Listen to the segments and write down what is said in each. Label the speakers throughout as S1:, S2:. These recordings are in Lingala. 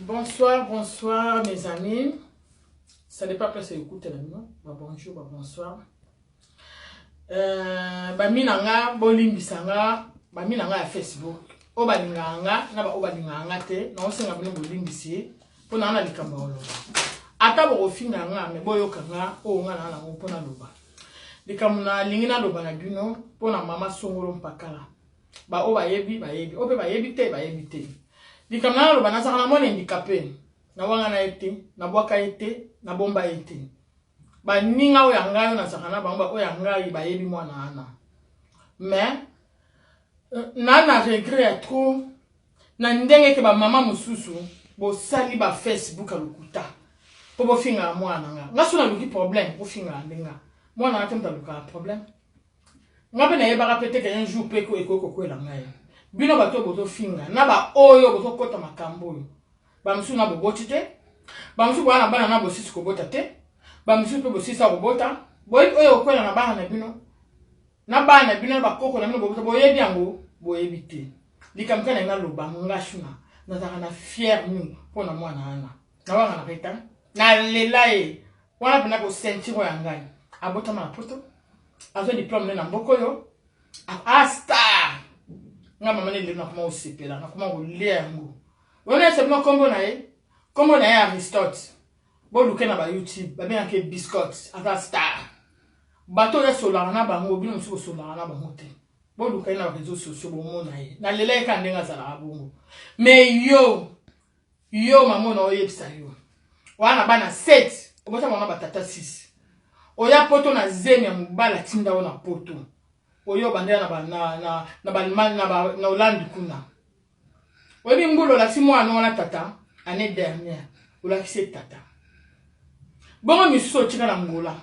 S1: Bonsoir, bonsoir mes amis. Ça n'est pas pressé d'écouter la nuit. Bonjour, bonsoir. Baminanga, bolimbisanga, baminanga à Facebook. Obalinganga, naba obalinganga te, na osenga bino bolimbisi, pour na likambo. Ata bo finganga, me boyokanga, o nga na ngo pona loba. Likamuna lingina loba na bino, pona mama songolo mpakala. Ba obayebi, bayebi, ope bayebi te. Likamuna loba na sakana mona handicapé. Na wanga na ete, na bwaka ete, na bomba ete. Ba ninga o yangayo na sakana bamba o yangayi bayebi mwana ana. Mais na regret trop na ndenge ke ba mama mususu bo sali ba Facebook alukuta. Po bo finga mwana nga. Nga sona luki problème bo finga ndenga. Mwana atemta luka problème. Nga bena yeba rapete ke un jour peko ekoko la ngai. Bino bato boto finga na ba oyo boto kota makambo yo. Ba musu na boboti te. Ba musu bwana bana na bosisi ko bota te. Ba musu pe bosisa ko bota. Boy oyo kwela na bana na bino. Na bana bino ba koko na bino bobota boyebi yango boyebi te. Likamka na loba ngashuna. Na zaka na fier ni pona mwana ana. Na wanga na peta. Na lelae. Wana pena ko sentiro ya ngai. Abota ma poto. Azo diplôme na mboko yo. Star. Nga mama ne lena kuma osepela na kuma ko lia yango. Wona sepema kombo na ye. Kombo na ye Aristote. Bo luke na ba YouTube, ba bien ke biscuit ata star. Bato ya sola na bango bino musu sola na bango te. Bo luke na réseaux sociaux bo mona ye. Na lele ka ndenga sala abongo. Mais yo mama na oyebisa yo. Wana bana 7, obota mama batata 6. Oya poto na zemi ya mubala tinda ona poto. Oyo bandera na Hollande kuna. Obi mbulo la si mwana wana tata année dernière. Ola kise tata. Bongo misusu tika na Angola.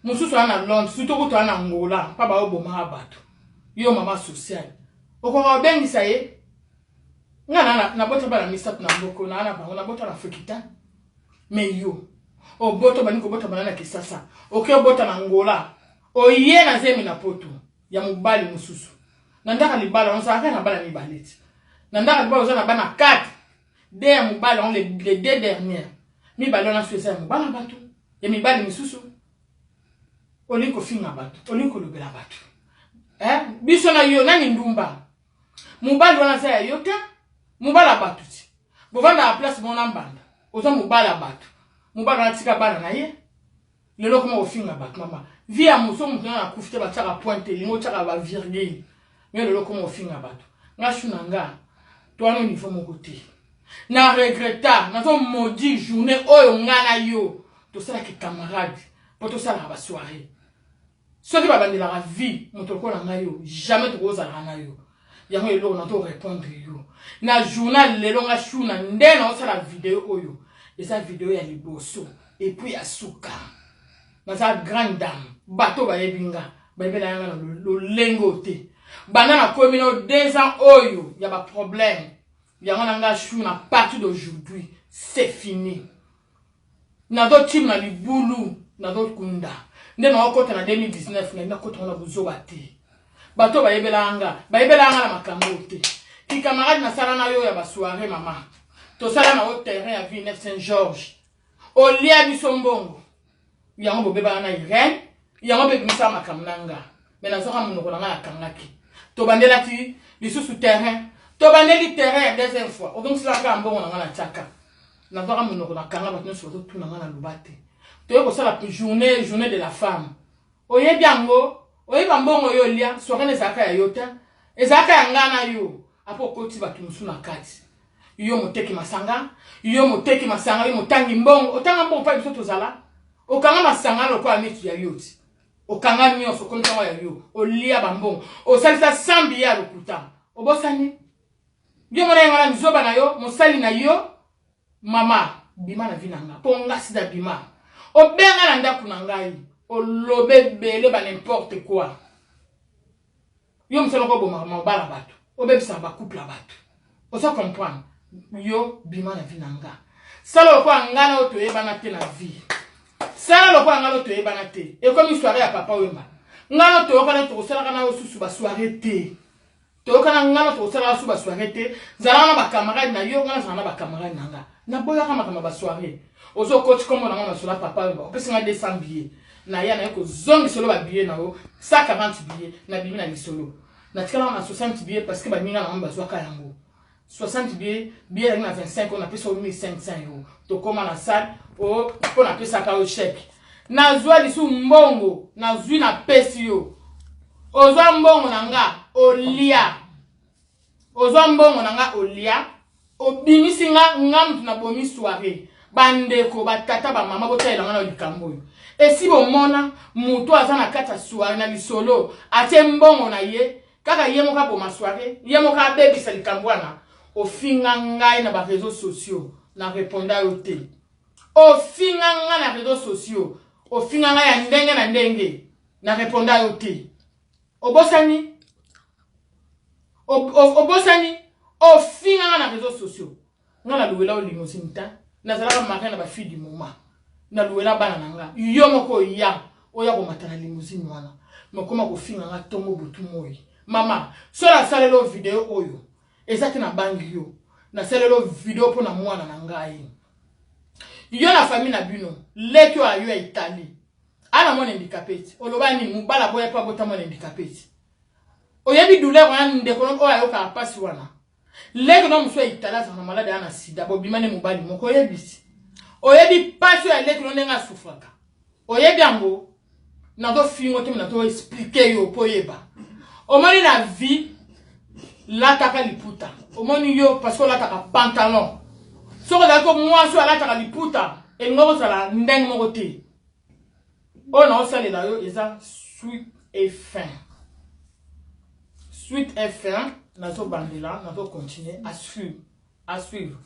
S1: Mususu ana Londres, surtout ko to ana Angola, pa ba oboma abato. Yo mama social. Okoko bengisa ye. Nga na bota bana misap na mboko na ana bango na bota na Afrika. Mais yo oboto bani ko bota bana na Kisasa. Oke bota na Angola. Oye na zemi na poto ya mubali mususu. Nandaka libala on sa na bala mibaleti. Nandaka libala on na bana 4. Dès ya mubali on les 2 dernières. Mi balona suesa ya mubala batu. Ya mibali misusu. Oliko finga batu. Oliko lubela batu. Biso na yo nani ndumba. Mubali wana sa ya yote. Mubala batu ti. Bovanda a place mona mbanda. Oza mubala batu. Mubala wana tika bana na ye. Lelo kuma ofinga batu mama. Via muso mutu na kufite ba tsaka pointe lingo tsaka ba virgule. Mais lelo kuma ofinga batu. Nga shuna nga. To ano niveau mon côté. Na regretta, na to maudit journée oyo ngana yo. To sala ki camarade, pour to sala ba soirée. Ce qui va bander la vie, mon to ko na ngayo, jamais to koza na yo. Yango elo na to répondre yo. Na journal lelo nga shuna nde na sala vidéo oyo. Et sa vidéo ya liboso et puis ya suka. Na sa grande dame, bato ba yebinga, ba yebela yanga lo lengo te. Bana na komino 2 ans oyo, y a pas problème. Yanga chou na partir d'aujourd'hui, c'est fini. Na do team na libulu, na do kunda. Nde na okota na 2019 na kota na buzo bate. Bato ba yebela anga na makambo te. Ki camarade na sala na yo ya ba soirée mama. To sala na au terrain ya Villeneuve Saint-Georges. O lia bisombongo. Yango bo beba na Irene, yango be bimisa makamnanga. Mais na soka munoko na nga kangaki. To bandela ti lisusu terrain. To bandeli terrain deuxième fois. O donc cela ka mbongo na nga na tchaka. Na soka munoko na kanga ba tino so to na nga na lubate. To yo ko sala journée de la femme. Oye biango, oye bambongo yo lia, soka ne zaka ya yota. Ezaka ya ngana yo. Apo koti ba tumusu na kati. Yo moteki masanga, yo motangi mbongo, otanga mbongo pa biso tozala. Okanga masanga loko amitu ya yoti. Okanga nyonso komisa ya yo. Olia bambongo. Osalisa sambi ya lokuta. Obosani. Yo mona ngala mizoba na yo, mosali na yo. Mama, bima na vinanga. Ponga sida bima. Obenga na ndaku na ngai. Olobe bele ba n'importe quoi. Yo msalo ko boma mabala batu. Obebisa ba couple batu. Osa comprendre. Yo bima na vinanga. Salo kwa ngana oto yebana te na vie. Sala loko ngalo to yebana te. E comme soirée ya papa wemba. Ngalo to okana to sala kana osusu ba soirée te. tokana ngana to sala su ba soirée te zala na ba camarade na yo ngana zala na ba camarade nanga na boya kama ba soirée ozo coach comme na ngana sola papa ba opesi nga 200 billets na ya na ko zongi solo ba billets na o 140 billets na bimi na lisolo na tikala na 60 billets parce que ba minga na ngamba zwaka yango 60 billets na 25 on a pesa 1500 euros to koma na salle o on a pesa ka o chèque na zwa lisu mbongo na zwi na pesi yo ozwa mbongo nanga olia ozwa mbongo nanga olia obimisi nga mtu na bomi soirée bandeko batata ba mama botayela ngana likambo yo esi bomona mutu aza na kata soirée na lisolo ate mbongo na ye kaka ye moka boma soirée ye moka bebisa likambo wana ofinga ngai na ba réseaux sociaux na répondre yo te ofinga nga na réseaux sociaux ofinga nga ya ndenge na ndenge na répondre yo te obosani obosani ofinga nga na réseaux sociaux nga na luwela o limousine ta na zala marraine na ba fille du moment na luwela bana nanga yo moko ya oya ko matana limousine wana mokoma ko finga nga tongo butu moyi mama sola salelo video oyo ezaki na bangi yo na salelo video pona mwana na ngai yo na famille na bino leki wa yo ya Italie ana mwana handicapé oloba ni mubala boya pa bota mwana handicapé oyebi douleur wana ndeko no oya yo ka pasi wana leki no muso Italie za na malade ana sida bo bimane mubali moko yebisi oyebi pasi ya leki no ndenga sufraka oyebi ango na do fingo te na to expliquer yo po yeba omoni na vie lataka liputa omoni yo parce que lataka pantalon soko dako mwaso lataka liputa engoko sala ndeng moko te ona osalela yo eza suite et fin suite et fin nazo bandela nazo continuer à suivre